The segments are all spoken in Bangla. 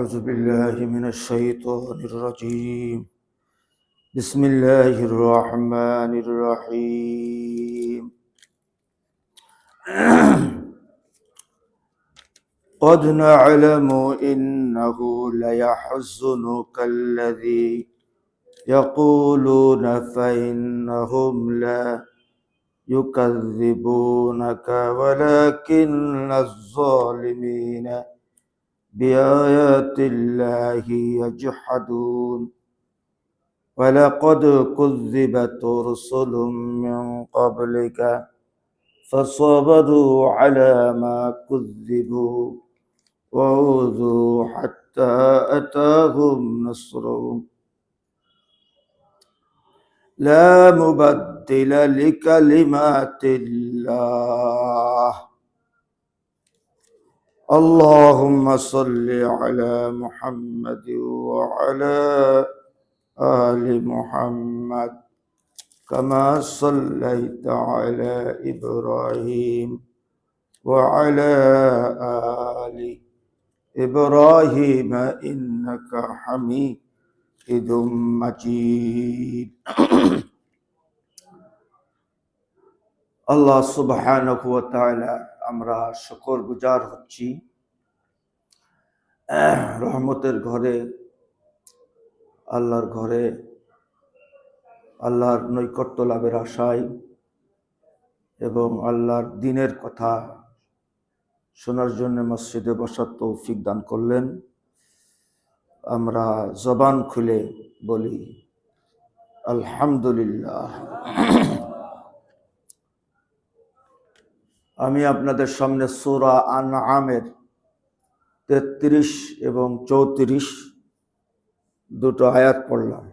أعوذ بالله من الشيطان الرجيم. بسم الله الرحمن الرحيم. قد نعلم إنه ليحزنك الذي يقولون فإنهم لا يكذبونك ولكن الظالمين بآيات الله يجحدون ولقد كذبت رسل من قبلك فصبروا على ما كذبوا وأوذوا حتى أتاهم نصرهم لا مبدل لكلمات الله. اللهم صل على محمد وعلى آل محمد كما صليت على إبراهيم وعلى آل إبراهيم إنك حميد مجيد. আল্লাহ সুবহানাহু ওয়া তাআলা আমরা শুকর গুজার হচ্ছি রহমতের ঘরে, আল্লাহর ঘরে আল্লাহর নৈকট্য লাভের আশায় এবং আল্লাহর দ্বীনের কথা শোনার জন্য মসজিদে বসার তৌফিক দান করলেন। আমরা জবান খুলে বলি আলহামদুলিল্লাহ। আমি আপনাদের সামনে সূরা আনআমের 33 এবং 34 দুটো আয়াত পড়লাম।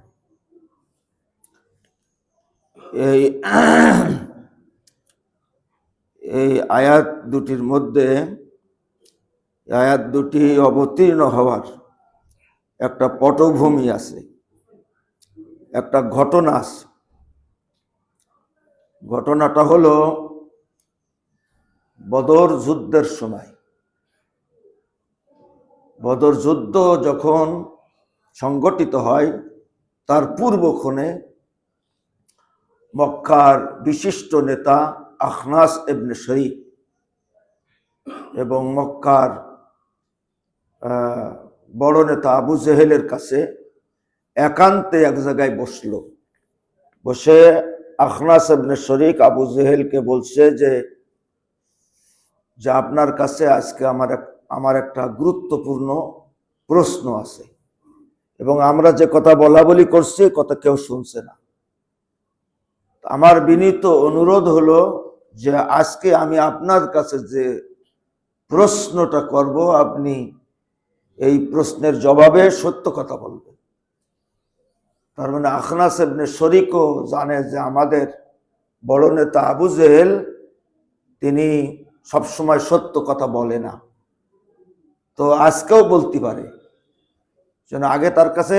এই আয়াত দুটির মধ্যে আয়াত দুটি অবতীর্ণ হওয়ার একটা পটভূমি আছে, একটা ঘটনা আছে। ঘটনাটা হলো বদর যুদ্ধের সময়। বদর যুদ্ধ যখন সংগঠিত হয় তার পূর্বক্ষণে মক্কার বিশিষ্ট নেতা আখনাস ইবনে শরীক এবং মক্কার বড় নেতা আবু জেহেলের কাছে একান্তে এক জায়গায় বসে আখনাস ইবনে শরীক আবু জেহেলকে বলছে যে আপনার কাছে আজকে আমার একটা গুরুত্বপূর্ণ প্রশ্ন আছে এবং আমরা যে কথা বলা বলি করছি কথা কেউ শুনছে না। আমার বিনীত অনুরোধ হলো যে আজকে আমি আপনার কাছে যে প্রশ্নটা করব আপনি এই প্রশ্নের জবাবে সত্য কথা বলবেন। তার মানে আখনাস ইবনে শরীকও জানে যে আমাদের বড় নেতা আবু জেহেল তিনি সবসময় সত্য কথা বলে না, তো আজকেও বলতে পারে। যেন আগে তার কাছে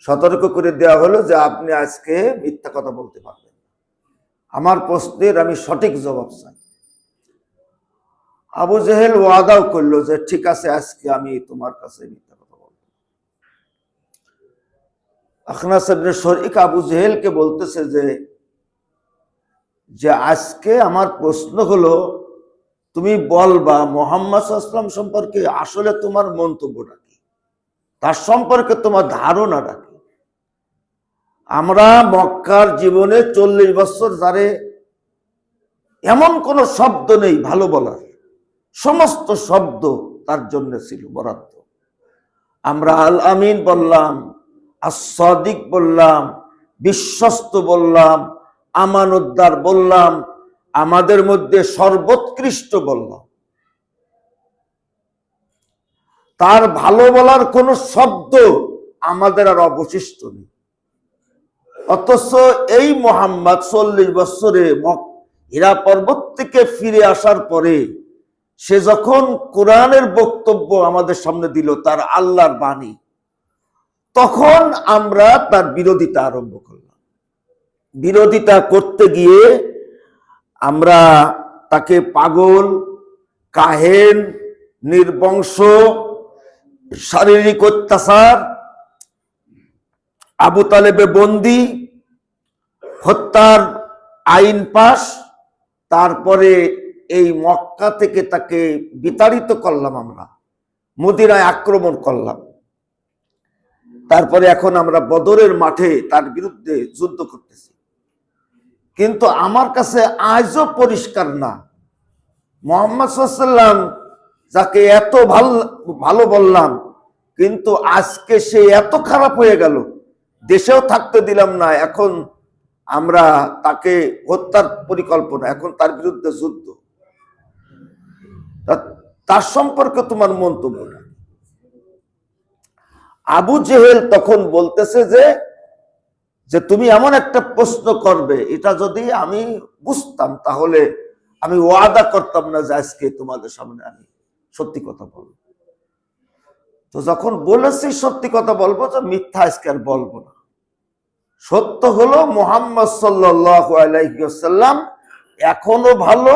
সতর্ক করে দেওয়া হলো যে আপনি আজকে মিথ্যা কথা বলতে পারবেন, আমার প্রশ্নের আমি সঠিক জবাব চাই। আবু জেহেল ওয়াদাও করলো যে ঠিক আছে আজকে আমি তোমার কাছে মিথ্যা কথা বলবো। আখনাস ইবনে শরীক আবু জেহেলকে বলতেছে যে আজকে আমার প্রশ্ন হলো তুমি বলবা মুহাম্মদ সাল্লাল্লাহু আলাইহি ওয়াসাল্লাম সম্পর্কে আসলে তোমার মন্তব্যটা কি, তার সম্পর্কে তোমার ধারণাটা কি। আমরা মক্কার জীবনে 40 বছর যারে এমন কোন শব্দ নেই ভালো বলার, সমস্ত শব্দ তার জন্য ছিল বরাদ্দ। আমরা আল আমিন বললাম, as-সাদিক বললাম, বিশ্বস্ত বললাম, আমানতদার বললাম, আমাদের মধ্যে সর্বোৎকৃষ্ট বললাম। তার ভালো বলার কোন শব্দ আমাদের আর অবশিষ্ট নেই। অথচ এই মুহাম্মদ 40 বছরে হীরা পর্বত থেকে ফিরে আসার পরে সে যখন কোরআনের বক্তব্য আমাদের সামনে দিল, তার আল্লাহর বাণী, তখন আমরা তার বিরোধিতা আরম্ভ করলাম। বিরোধিতা করতে গিয়ে আমরা তাকে পাগল, কাহেন, নির্বংশ, শারীরিক অত্যাচার, আবু তালেবে বন্দি, হত্যার আইন পাশ, তারপরে এই মক্কা থেকে তাকে বিতাড়িত করলাম, আমরা মদিনায় আক্রমণ করলাম, তারপরে এখন আমরা বদরের মাঠে তার বিরুদ্ধে যুদ্ধ করতেছি। কিন্তু আমার কাছে আজও পরিষ্কার না, মুহাম্মদ সাল্লাল্লাহু আলাইহি ওয়াসাল্লাম যাকে এত ভালো বললাম, কিন্তু আজকে সে এত খারাপ হয়ে গেল, দেশেও থাকতে দিলাম না, এখন আমরা তাকে হত্যার পরিকল্পনা, এখন তার বিরুদ্ধে যুদ্ধ। তার সম্পর্কে তোমার মন্তব্য না। আবু জেহেল তখন বলতেছে যে তুমি এমন একটা প্রশ্ন করবে, এটা যদি আমি বুঝতাম তাহলে আমি ওয়াদা করতাম না যে আজকে তোমাদের সামনে আমি সত্যি কথা বলবো। তো যখন বলেছি সত্যি কথা বলবো, তো মিথ্যা আজকে আর বলবো না। সত্য হলো মুহাম্মদ সাল্লাল্লাহু আলাইহি ওয়াসাল্লাম এখনো ভালো,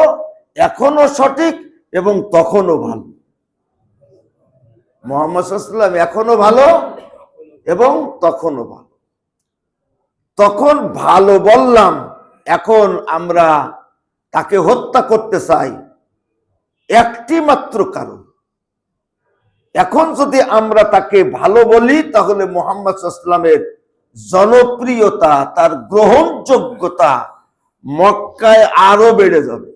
এখনো সঠিক, এবং তখনও ভালো। মুহাম্মদ সাল্লাল্লাহু আলাইহি ওয়াসাল্লাম এখনো ভালো এবং তখনও ভালো। তখন ভালো বললাম, এখন আমরা তাকে হত্যা করতে চাই একটি মাত্র কারণ। এখন যদি আমরা তাকে ভালো বলি, তাহলে মুহাম্মদ সাল্লাল্লাহু আলাইহি ওয়াসাল্লামের জনপ্রিয়তা, তার গ্রহণযোগ্যতা মক্কায় আরো বেড়ে যাবে,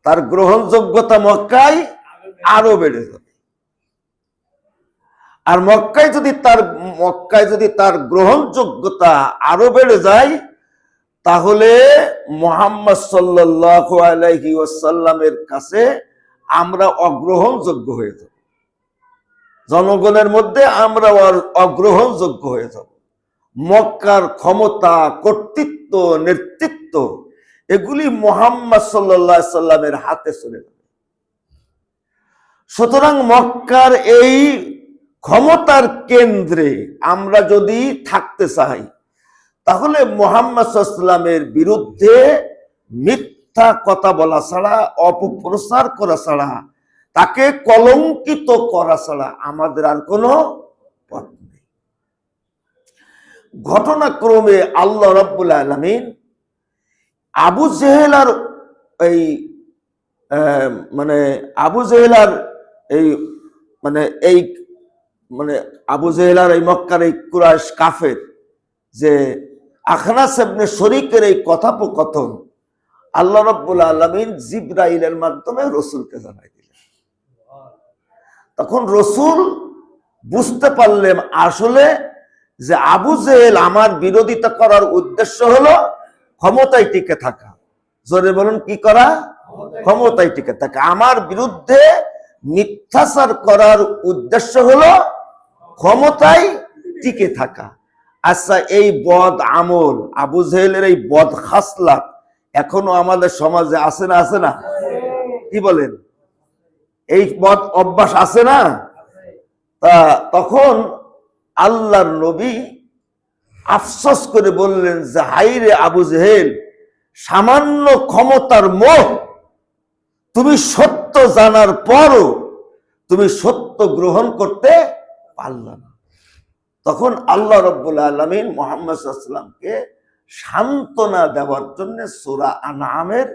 তার গ্রহণযোগ্যতা মক্কায় আরো বেড়ে যাবে। আর মক্কায় যদি তার গ্রহণযোগ্যতা আরো বেড়ে যায়, তাহলে মুহাম্মদ সাল্লাল্লাহু আলাইহি ওয়াসাল্লামের কাছে আমরা অগ্রহণযোগ্য হয়ে যাব, জনগণের মধ্যে আমরা অগ্রহণযোগ্য হয়ে যাব। মক্কার ক্ষমতা, কর্তৃত্ব, নেতৃত্ব এগুলি মুহাম্মদ সাল্লাল্লাহু আলাইহি ওয়াসাল্লামের হাতে চলে যাবে। সুতরাং মক্কার এই ক্ষমতার কেন্দ্রে আমরা যদি থাকতে চাই, তাহলে মুহাম্মদ সাল্লাল্লাহু আলাইহি ওয়াসাল্লামের বিরুদ্ধে মিথ্যা কথা বলা ছাড়া, অপপ্রচার করা ছাড়া, তাকে কলঙ্কিত করা ছাড়া আমাদের আর কোনো পথ নেই। ঘটনাক্রমে আল্লাহ রাব্বুল আলামিন আবু জেহেল আর এই মক্কার এই কুরাইশ কাফের যে আখনাস ইবনে শরীকের এই কথোপকথন আল্লাহ রাব্বুল আলামিন জিবরাইলের মাধ্যমে রাসূলকে জানাই দিলেন। তখন রাসূল বুঝতে পারলেন আসলে যে আবু জেহেল আমার বিরোধিতা করার উদ্দেশ্য হলো ক্ষমতায় টিকে থাকা। জোরে বলুন, কি করা? ক্ষমতায় টিকে থাকা। আমার বিরুদ্ধে মিথ্যাচার করার উদ্দেশ্য হলো ক্ষমতায় টিকে থাকা। আচ্ছা, এই বদ আমল, আবু জেহেলের এই বদ খাসলাত এখনো আমাদের সমাজে আছে না? আছে না? কি বলেন? এই বদ অভ্যাস আছে না? তখন আল্লাহর নবী আফসোস করে বললেন যে হাইরে আবু জেহেল, সামান্য ক্ষমতার মোহ, তুমি সত্য জানার পরও তুমি সত্য গ্রহণ করতে পারলে না। তখন আল্লাহ রাব্বুল আলামিন মুহাম্মদ সাল্লাল্লাহু আলাইহি ওয়াসাল্লামকে সান্ত্বনা দেওয়ার জন্য সূরা আনআমের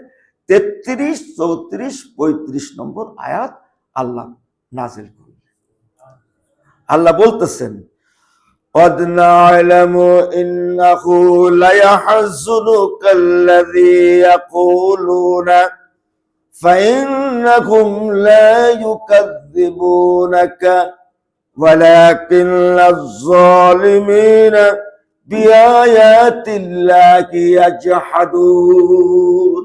33, 34, 35 নম্বর আয়াত আল্লাহ নাযিল করলেন। আল্লাহ বলতেছেন, قد نعلم إنه ليحزنك الذي يقولون فإنهم لا يكذبونك ولكن الظالمين بآيات الله يجحدون।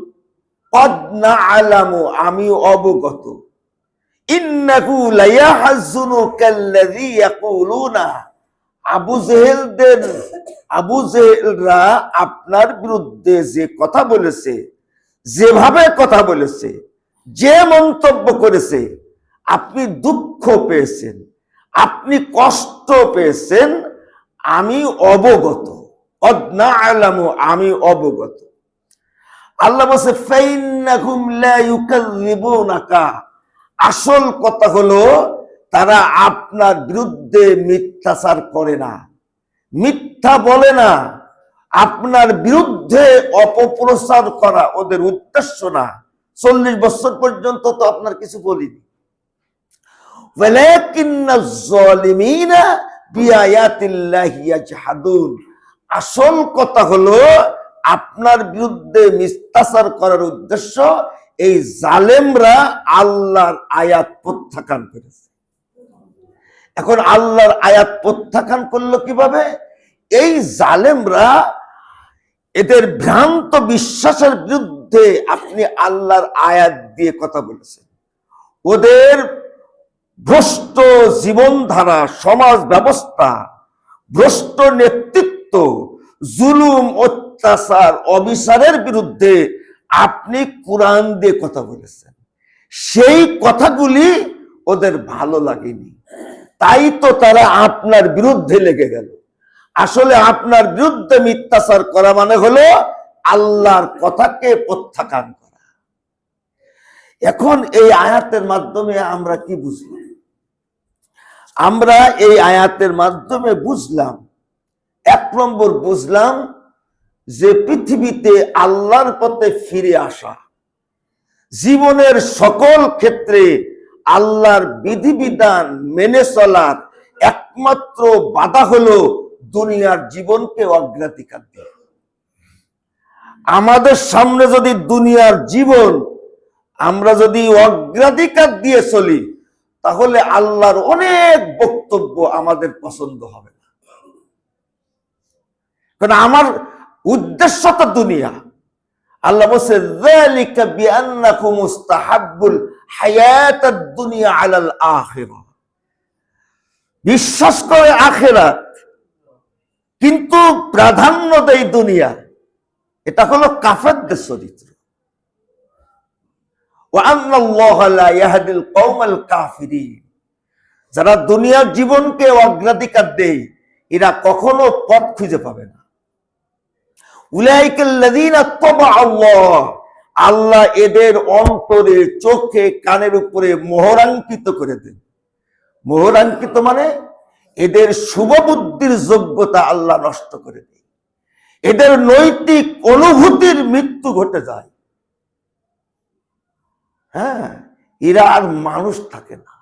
قد نعلم, আমি অবগত, إنه ليحزنك الذي يقولون, আবু জেহেলরা আপনার বিরুদ্ধে যে কথা বলেছে, যেভাবে কথা বলেছে, যে মন্তব্য করেছে, আপনি দুঃখ পেয়েছেন, আপনি কষ্ট পেয়েছেন, আমি অবগত। কদ না'লামু, আমি অবগত। আল্লাহ বলছে ফাইন্নাহুম লা ইউকাযযিবুনাকা, আসল কথা হলো তারা আপনার বিরুদ্ধে মিথ্যাচার করে না, মিথ্যা বলে না। আপনার বিরুদ্ধে অপপ্রচার করা ওদের উদ্দেশ্য না। 40 বছর পর্যন্ত তো আপনার কিছু বলিনি। আসল কথা হলো আপনার বিরুদ্ধে মিথ্যাচার করার উদ্দেশ্য এই জালেমরা আল্লাহর আয়াত প্রত্যাখ্যান করেছে। এখন আল্লাহর আয়াত প্রত্যাখ্যান করলো কিভাবে? এই জালেমরা এদের ভ্রান্ত বিশ্বাসের বিরুদ্ধে আপনি আল্লাহর আয়াত দিয়ে কথা বলেছেন। ওদের ভ্রষ্ট জীবনধারা, সমাজ ব্যবস্থা, ভ্রষ্ট নেতৃত্ব, জুলুম, অত্যাচার, অবিচারের বিরুদ্ধে আপনি কোরআন দিয়ে কথা বলেছেন। সেই কথাগুলি ওদের ভালো লাগেনি, তাই তো তারা আপনার বিরুদ্ধে লেগে গেল। আসলে আপনার বিরুদ্ধে মিথ্যাচার করা মানে হলো আল্লাহর কথাকে প্রত্যাখ্যান করা। এখন এই আয়াতের মাধ্যমে আমরা কি বুঝলাম? আমরা এই আয়াতের মাধ্যমে বুঝলাম, 1 নম্বর বুঝলাম যে পৃথিবীতে আল্লাহর পথে ফিরে আসা, জীবনের সকল ক্ষেত্রে আল্লাহর বিধিবিধান মেনে চলার একমাত্র বাধা হলো দুনিয়ার জীবনকে অগ্রাধিকার দেওয়া। আমাদের সামনে যদি দুনিয়ার জীবন আমরা যদি অগ্রাধিকার দিয়ে চলি, তাহলে আল্লাহর অনেক বক্তব্য আমাদের পছন্দ হবে না। কারণ আমার উদ্দেশ্য তো দুনিয়া। আল্লাহ বলছে যালিকা বিআন্নাকুম মুস্তাহাব্বুল হায়াতাদ দুনিয়া আলাল আখিরাহ। বিশ্বাস করে আখিরাত কিন্তু প্রাধান্য দেয় দুনিয়া। এটা হলো কাফেরদের চরিত্র। ওয়া আন্নাল্লাহা লা ইয়াহদিল কওমাল কাফিরিন। যারা দুনিয়ার জীবনকে অগ্রাধিকার দেয় এরা কখনো পথ খুঁজে পাবে না। উলাইকাল্লাযীনা তাবা আল্লাহ, আল্লাহ এদের অন্তরে, চোখে, কানের উপরে মোহরাঙ্কিত করে দেন। মোহরাঙ্কিত মানে এদের শুভবুদ্ধির যোগ্যতা আল্লাহ নষ্ট করে দেয়। এদের নৈতিক অনুভূতির মৃত্যু ঘটে যায়। হ্যাঁ, এরা আর মানুষ থাকে না।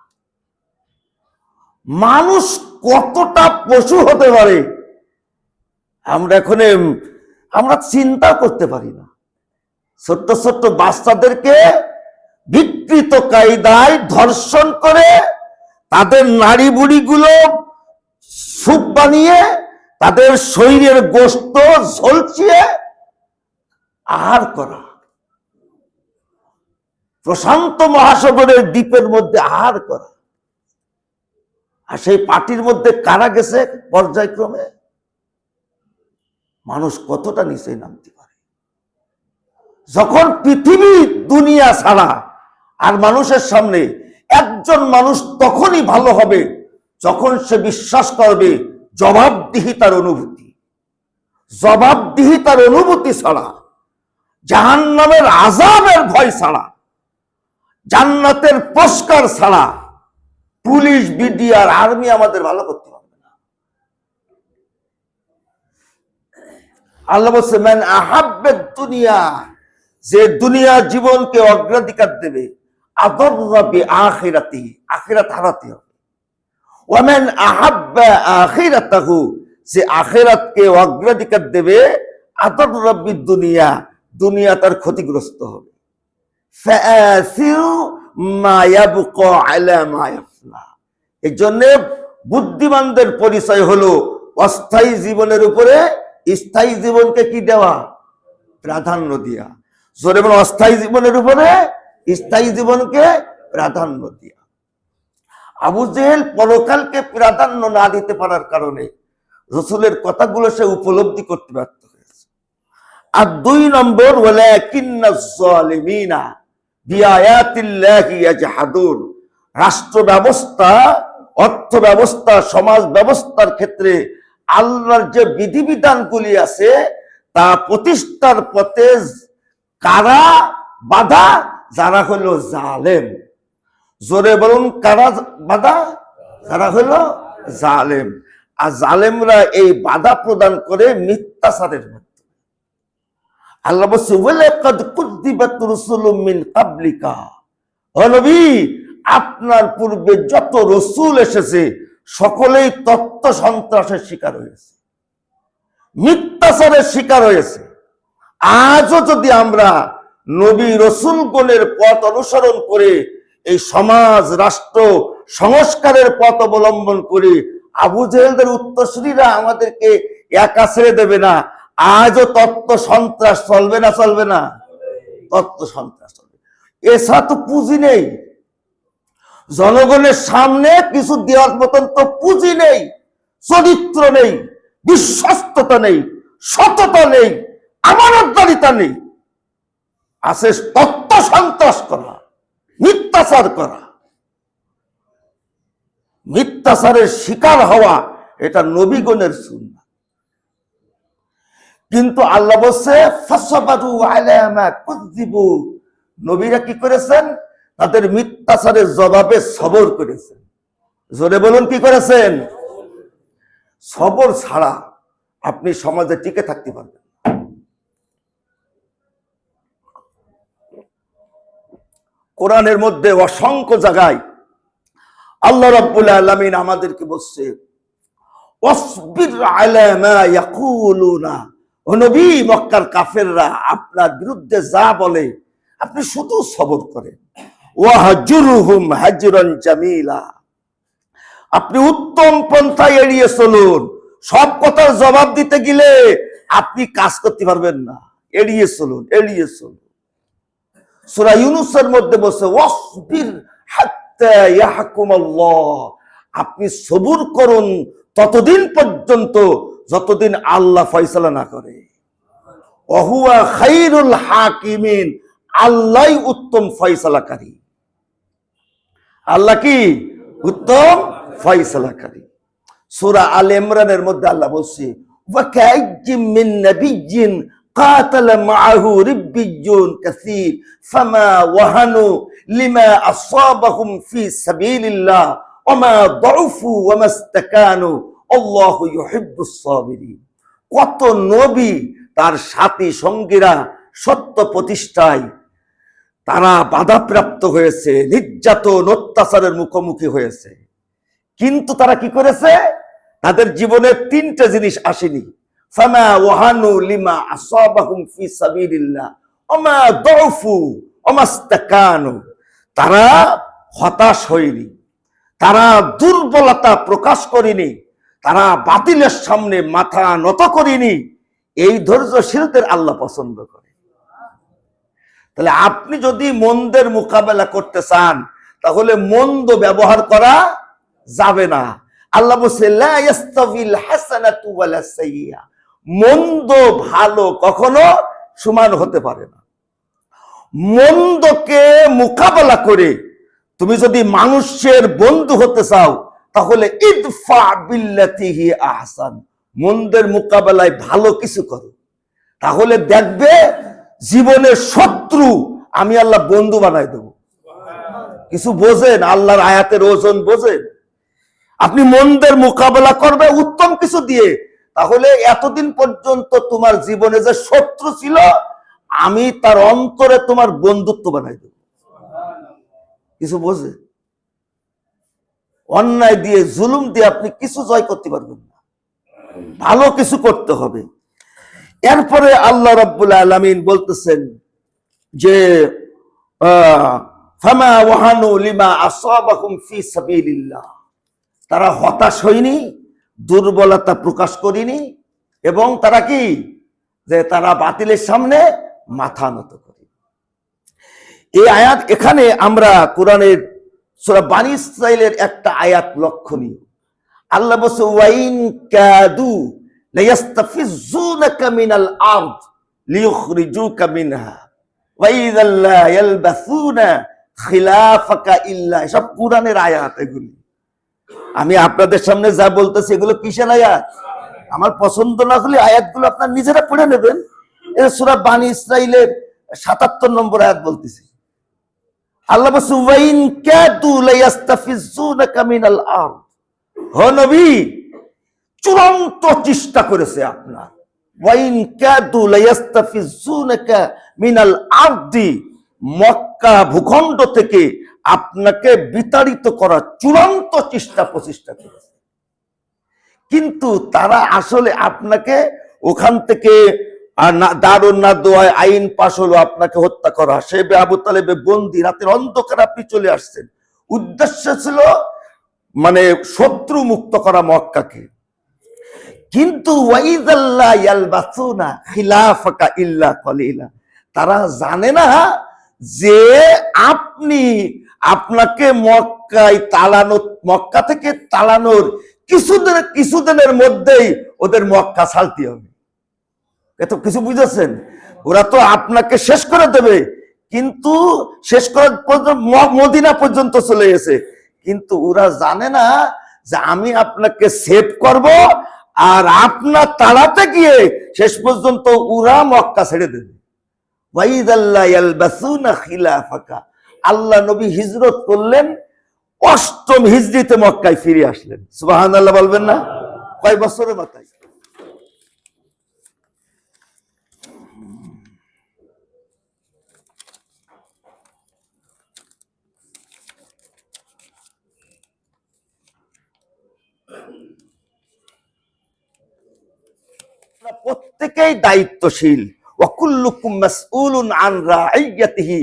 মানুষ কতটা পশু হতে পারে আমরা চিন্তা করতে পারি না। ছোট্ট ছোট্ট বাচ্চাদেরকে বিকৃত কায়দায় ধর্ষণ করে তাদের নাড়ি বুড়িগুলো স্যুপ বানিয়ে তাদের শরীরের গোশত ঝলচিয়ে আহার করা, প্রশান্ত মহাসাগরের দ্বীপের মধ্যে আহার করা। আর সেই পার্টির মধ্যে কারা গেছে পর্যায়ক্রমে? মানুষ কতটা নিচে নামতে পারে। যখন পৃথিবী দুনিয়া ছাড়া আর মানুষের সামনে একজন মানুষ তখনই ভালো হবে যখন সে বিশ্বাস করবে জবাবদিহিতার অনুভূতি। জবাবদিহিতার অনুভূতি ছাড়া, জাহান্নামের আযাবের ভয় ছাড়া, জান্নাতের পুরস্কার ছাড়া পুলিশ, বিডিআর, আর্মি আমাদের ভালো করতে পারবে না। আল্লাহ বলছে মান আহাব্বাদ দুনিয়া, যে দুনিয়া জীবনকে অগ্রাধিকার দেবে, আদররা বিআখিরাতিহি, আখিরাত হারাতে হবে। ওয়া মান আহাব্বা আখিরাতাহু, যে আখিরাতকে অগ্রাধিকার দেবে, আদররা বিদুনিয়া, দুনিয়া তার ক্ষতিগ্রস্ত হবে। ফাআসিরু মা ইয়াবকা আলা মা ইয়াফনা। এজন্য বুদ্ধিমানদের পরিচয় হলো অস্থায়ী জীবনের উপরে স্থায়ী জীবনকে কি দেওয়া? প্রাধান্য দেওয়া। জোরে বলো, অস্থায়ী জীবনের উপরে স্থায়ী জীবনকে প্রাধান্য দেওয়া। আবু জেহেল পরকালকে প্রাধান্য না দিতে পারার কারণে রাসূলের কথাগুলো সে উপলব্ধি করতে ব্যর্থ হয়েছে। আর 2 নম্বর, ওয়ালাকিন্নাজ জালিমিনা বিআয়াতিল্লাহি ইয়াজহাদুন। রাষ্ট্র ব্যবস্থা, অর্থ ব্যবস্থা, সমাজ ব্যবস্থার ক্ষেত্রে আল্লাহর যে বিধিবিধানগুলি আছে তা প্রতিষ্ঠার পথে কারা বাধা? যারা হলো জালেম। জোরে বলুন, কারা বাধা? যারা হলো জালেম। আর জালেমরা এই বাধা প্রদান করে মিথ্যাচারের মাধ্যমে। আল্লাহ বলছে ওয়ালাকাদ কুযযিবাত রুসুলুম মিন ক্বাবলিকা, ও নবী আপনার পূর্বে যত রসুল এসেছে সকলেই তত্ত্ব সন্ত্রাসের শিকার হয়েছে, মিথ্যাচারের শিকার হয়েছে। আজও যদি আমরা নবী রসুলগণের পথ অনুসরণ করে এই সমাজ রাষ্ট্র সংস্কারের পথ অবলম্বন করি, আবু জেহেলদের উত্তরসূরিরা আমাদেরকে একা ছেড়ে দেবে না। আজও তত্ত্ব সন্ত্রাস চলবে না? চলবে না? তত্ত্ব সন্ত্রাস চলবে। এছাড়া তো পুঁজি নেই, জনগণের সামনে কিছু দেওয়ার মতন তো পুঁজি নেই, চরিত্র নেই, বিশ্বস্ততা নেই, সততা নেই, আমানতদারিতা নেই। আছে তত্ত্ব সন্ত্রাস করা, মিথ্যাচার করা। মিথ্যাচারের শিকার হওয়া এটা নবীগণের সুন্নাত। কিন্তু আল্লাহ বলছে ফাসবারু আলা মা কুযযিবু, নবীরা কি করেছেন? তাদের মিথ্যাচারের জবাবে সবর করেছেন। জোরে বলুন, কি করেছেন? সবর ছাড়া আপনি সমাজে টিকে থাকতে পারবেন। কোরআনের মধ্যে অসংখ্য জায়গায় আল্লাহ রাব্বুল আলামিন আমাদেরকে বলছে ওয়াসবির আলা মা ইয়াকুলুনা, ও নবী মক্কার কাফেররা আপনার বিরুদ্ধে যা বলে আপনি শুধু সবর করেন। ওয়াহজুরহুম হাজরান জামিলা, আপনি উত্তম পন্থায় এড়িয়ে চলুন। সব কথার জবাব দিতে গেলে আপনি কাজ করতে পারবেন না, এড়িয়ে চলুন, এড়িয়ে চলুন। সূরা ইউনূসের মধ্যে বলছে ওয়াসবির হাত্তা ইয়াহকুমাল্লাহ, আপনি সবুর করুন ততদিন পর্যন্ত যতদিন আল্লাহ ফয়সালা না করে। ওয়াহুয়া খায়রুল হাকিমিন, আল্লাহই উত্তম ফয়সালাকারী। আল্লাহ কি? উত্তম ফয়সালাকারী। সূরা আল ইমরানের মধ্যে আল্লাহ বলছে ওয়া কাইয়্যিম মিন নাবিয়্যিন কাতালা মাআহু রিব্বিয়্যুন কাসীর ফামা ওয়াহানু লিমা আসাবাহুম ফি সাবিলিল্লাহ ওয়া মা দাউফু ওয়া মাস্তাকানু আল্লাহু ইউহিব্বুস সাবিরিন। কত নবী তার সাথী সঙ্গীরা সত্য প্রতিষ্ঠায় তারা বাধাপ্রাপ্ত হয়েছে, নির্যাতন অত্যাচারের মুখোমুখি হয়েছে, কিন্তু তারা কি করেছে? তাদের জীবনে তিনটা জিনিস আসেনি। ফামা ওয়াহানু লিমা আসাবাহুম ফি সাবিলিল্লাহ ওয়া মা দাউফু ওয়া মাস্তাকানু, তারা হতাশ হয়নি, তারা দুর্বলতা প্রকাশ করেনি, তারা বাতিলের সামনে মাথা নত করেনি। এই ধৈর্যশীলদের আল্লাহ পছন্দ করে। তাহলে আপনি যদি মন্দের মোকাবেলা করতে চান তাহলে মন্দ ব্যবহার করা যাবে না। আল্লাহ বলছে লা ইয়াস্তাবিল হাসানাতু ওয়ালা সাইয়্যা, মন্দ ভালো কখনো সমান হতে পারে না। মন্দকে মোকাবেলা করে তুমি যদি মানুষের বন্ধু হতে চাও তাহলে ইদফা বিল্লাতি হি আহসান, মন্দের মোকাবেলায় ভালো কিছু করো, তাহলে দেখবে জীবনের শত্রু আমি আল্লাহ বন্ধু বানাই দেব। কিছু বোঝেন? আল্লাহর আয়াতের ওজন বোঝেন? আপনি মন্দের মোকাবেলা করবে উত্তম কিছু দিয়ে, তাহলে এতদিন পর্যন্ত তোমার জীবনে যে শত্রু ছিল আমি তার অন্তরে তোমার বন্ধুত্ব বানাই দেব। কিছু বোঝে? অন্যায় দিয়ে জুলুম দিয়ে আপনি কিছু জয় করতে পারবেন না, ভালো কিছু করতে হবে। এরপরে আল্লাহ রাব্বুল আলামিন বলতেছেন যে ফামা ওয়াহানু লিমা আসাবাহুম ফি সাবিলিল্লাহ, তারা হতাশ হয়নি, দুর্বলতা প্রকাশ করেনি, এবং তারা কি? যে তারা বাতিলের সামনে মাথা নত করে। এই আয়াত, এখানে আমরা কোরআনের সূরা বানী ইসরাঈলের একটা আয়াত লক্ষণীয়। আল্লাহ বলছে ওয়াইন কাদু লায়াস্তাফিজুনাকা মিনাল আরদ লিইখরিজুকা মিনহা ওয়া ইযাল লা ইয়ালবাসুনা খিলাফাকা ইল্লা, সব কোরআনের আয়াত এগুলি। আমি আপনাদের সামনে যা বলতেছি এগুলো কিসের আয়াত? আমার পছন্দ না হলে আয়াতগুলো আপনারা নিজেরা পড়ে নেবেন। এটা সূরা বানী ইসরাঈলের ৭৭ নম্বর আয়াত বলতেছি। আল্লাহ বলছে ওয়াইন কাদু লায়াস্তাফিজুনাকা মিনাল আরদ, হ নবী, চূড়ান্ত চেষ্টা করেছে আপনার, ওয়াইন কাদু লায়াস্তাফিজুনাকা মিনাল আরদি, মক্কা ভূখণ্ড থেকে আপনাকে বিতাড়িত করার চূড়ান্ত চেষ্টা প্রচেষ্টা করেছে। কিন্তু তারা আসলে আপনাকে ওখান থেকে দারুন না দোয়ায় আইন পাশ হলো আপনাকে হত্যা করা, সে আবু তালেবে বন্দী, রাতের অন্ধকার আপনি চলে আসছেন, উদ্দেশ্য ছিল মানে শত্রু মুক্ত করা মক্কাকে। কিন্তু ওয়াইদাল্লাহ ইয়ালবাসুনা খিলাফাকা ইল্লা কলিলা, তারা জানে না যে আপনি আপনাকে মক্কায় তাড়ানো, মক্কা থেকে তাড়ানোর কিছুদিনের মধ্যেই ওদের মক্কা ছাড়তে হবে। এত কিছু বুঝেছেন? ওরা তো আপনাকে শেষ করে দেবে, কিন্তু শেষ করার পর্যন্ত মদিনা পর্যন্ত চলে গেছে, কিন্তু ওরা জানে না যে আমি আপনাকে সেভ করব, আর আপনার তাড়াতে গিয়ে শেষ পর্যন্ত ওরা মক্কা ছেড়ে দেবে। ওয়াইদাল্লাহ ইয়ালবাসুনা খিলাফাকা, আল্লাহ নবী হিজরত করলেন, 8ম হিজরিতে মক্কায় ফিরে আসলেন। সুবহানাল্লাহ বলবেন না? কয় বছরের মাথায়? প্রত্যেকেই দায়িত্বশীল, ওয়াকুল্লুকুম মাসউলুন আন রাইয়াতিহি,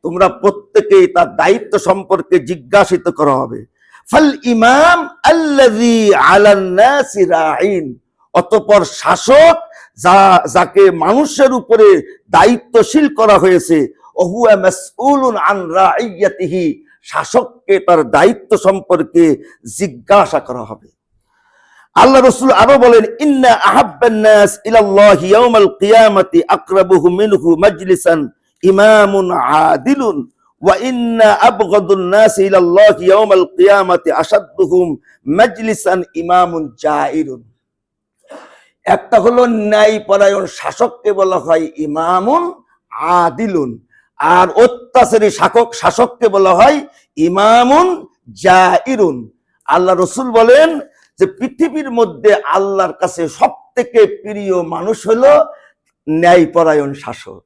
তোমরা প্রত্যেকেই তার দায়িত্ব সম্পর্কে জিজ্ঞাসিত করা হবে। ফাল ইমাম আল্লাযী আলান নাসি রাঈন, অতঃপর শাসক যাকে মানুষের উপরে দায়িত্বশীল করা হয়েছে, ওহুয়া মাসউলুন আন রাইয়াতিহি, শাসককে তার দায়িত্ব সম্পর্কে জিজ্ঞাসা করা হবে। আল্লাহ রাসূল আরো বলেন, ইন্না আহাব্বান নাস ইলাল্লাহি ইয়াউমাল কিয়ামাতি আকরাবুহুম মিনহু মাজলিসান ইমামুন আদিলুন ওয়া ইন্না আবগাদুন নাস ইলাল্লাহি ইয়াউমাল কিয়ামাতি আশাদ্দুহুম মাজলিসান ইমামুন জাইরুন। একটা হলো ন্যায়পরায়ণ শাসককে বলা হয় ইমামুন আদিলুন, আর অত্যাচারী শাসককে বলা হয় ইমামুন জাইরুন। আল্লাহ রাসূল বলেন যে পৃথিবীর মধ্যে আল্লাহর কাছে সব থেকে প্রিয় মানুষ হলো ন্যায়পরায়ণ শাসক।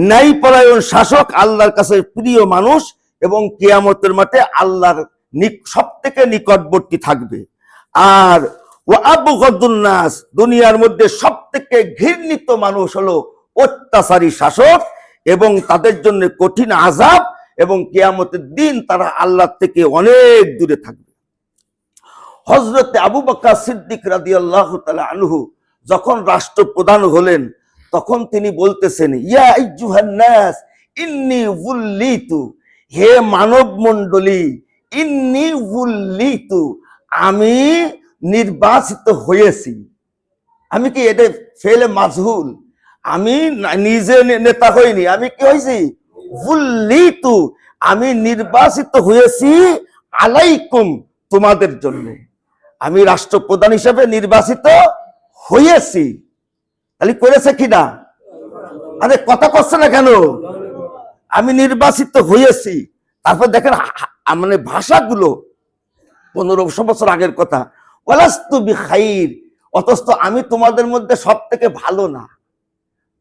ন্যায়পরায়ণ শাসক আল্লাহর কাছে প্রিয় মানুষ, এবং কিয়ামতের মাঠে আল্লাহর সব থেকে নিকটবর্তী থাকবে। আর ও আবগাদুন নাস, দুনিয়ার মধ্যে সব থেকে ঘৃণিত মানুষ হলো অত্যাচারী শাসক, এবং তাদের জন্য কঠিন আযাব, এবং কিয়ামতের দিন তারা আল্লাহ থেকে অনেক দূরে থাকবে। হযরত আবু বকর সিদ্দিক রাদিয়াল্লাহু তাআলা আনহু যখন রাষ্ট্রপ্রধান হলেন, তখন তিনি বলতেছেন, ইয়া আইয়ুহান নাস ইন্নী উল্লিতু, হে মানব মণ্ডলী, ইন্নী উল্লিতু, আমি নির্বাচিত হয়েছি। আমি কি এটা ফেলে মাজহুল? আমি নিজে নেতা হইনি, আমি কি হয়েছি? উল্লিতু, আমি নির্বাচিত হয়েছি আলাইকুম, তোমাদের জন্য। আমি রাষ্ট্রপ্রধান হিসেবে নির্বাচিত হয়েছি। তাহলে করেছে কিনা? আরে কথা করছে না কেন? আমি নির্বাচিত হয়েছি। তারপর দেখেন মানে ভাষাগুলো 1500 বছর আগের কথা। ওয়ালাস্তু বিখাইর, অথচ আমি তোমাদের মধ্যে সব থেকে ভালো না,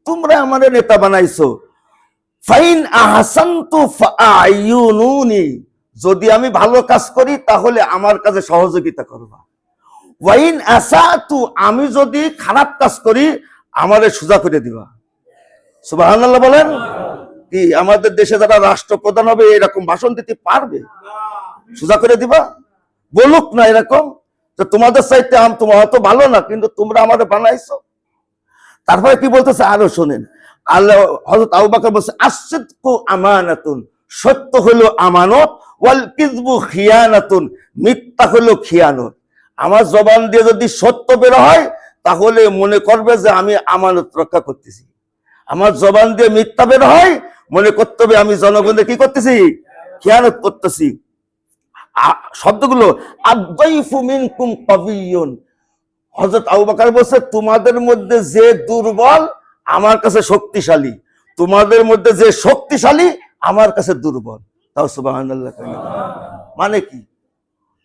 তোমরা আমাদের নেতা বানাইছো। ফাইন আহসানতু ফাআইয়ুনুনি, যদি আমি ভালো কাজ করি তাহলে আমার কাছে সহযোগিতা করবা। ওয়াইন আসাতু, আমি যদি খারাপ কাজ করি আমাদের সোজা করে দিবা। সুবহানাল্লাহ বলেন। কি আমাদের দেশে যারা রাষ্ট্রপ্রধান হবে এরকম ভাষণ দিতে পারবে? সোজা করে দিবা? বলুক না এরকম যে তোমাদের চাইতে তোমার হয়তো ভালো না, কিন্তু তোমরা আমাদের বানাইছো। তারপরে কি বলতেছে আরো শোনেন। আল্লাহ হযরত আবু বকর বলছে, আস-সিদকু আমানাতুন, সত্য হলো আমানত, ওয়াল কিযবু খিয়ানাতুন, মিথ্যা হলো খিয়ানত। আমার জবান দিয়ে যদি সত্য বের হয় তাহলে মনে করবে যে আমি আমানত রক্ষা করতেছি। আমার জবান দিয়ে মিথ্যা বের হয় মনে করতে হবে আমি জনগণকে কি করতেছি? খিয়ানত করতেছি। শব্দগুলো আদ-দাইফু মিনকুম কাবিয়্যুন, হযরত আবু বকর বলছে তোমাদের মধ্যে যে দুর্বল আমার কাছে শক্তিশালী, তোমাদের মধ্যে যে শক্তিশালী আমার কাছে দুর্বল। তাও সুবহানাল্লাহ। মানে কি?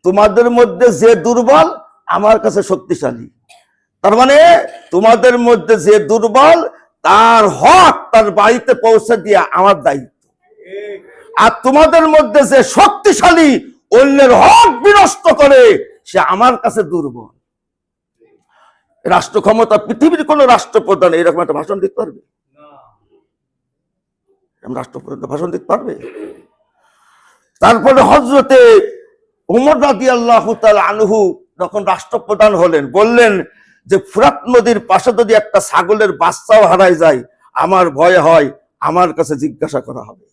তোমাদের মধ্যে যে দুর্বল আমার কাছে শক্তিশালী। তার মানে তোমাদের মধ্যে যে দুর্বল তার হক তার বাড়িতে পৌঁছে দিয়া আমার দায়িত্ব, আর তোমাদের মধ্যে যে শক্তিশালী অন্যের হক বিনষ্ট করে সে আমার কাছে দুর্বল। রাষ্ট্র ক্ষমতা, পৃথিবীর কোন রাষ্ট্রপ্রধান এরকম একটা ভাষণ দিতে পারবে? রাষ্ট্রপ্রধান ভাষণ দিতে পারবে? তারপরে হযরতে ওমর রাদিয়াল্লাহু তাআলা আনহু যখন রাষ্ট্রপ্রধান হলেন, বললেন যে ফুরাত নদীর পাশে যদি একটা ছাগলের বাচ্চাও হারায় যায় আমার ভয় হয়, আমার কাছে জিজ্ঞাসা করা হবে।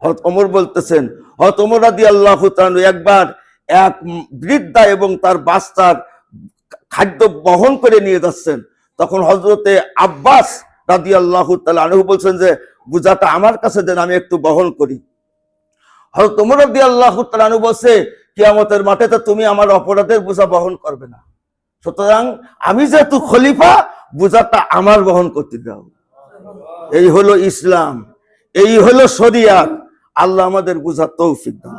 হযরত ওমর বলতেছেন, হযরত ওমর রাদিয়াল্লাহু তাআলা একবার এক বৃদ্ধা এবং তার বাচ্চার খাদ্য বহন করে নিয়ে যাচ্ছেন, তখন হযরতে আব্বাস রাদিয়াল্লাহু তাআলা আনহু বলছেন যে বোঝাটা আমার কাছে দেন, আমি একটু বহন করি। হযরত ওমর রাদিয়াল্লাহু তাআলা আনহু বলছে, কিয়ামতের মাঠে তো তুমি আমার অপরাধের বোঝা বহন করবে না, সুতরাং আমি যেহেতু খলিফা বোঝাটা আমার বহন করতে দাও। এই হলো ইসলাম, এই হলো শরিয়াত। আল্লাহ আমাদের বোঝার তৌফিক দান।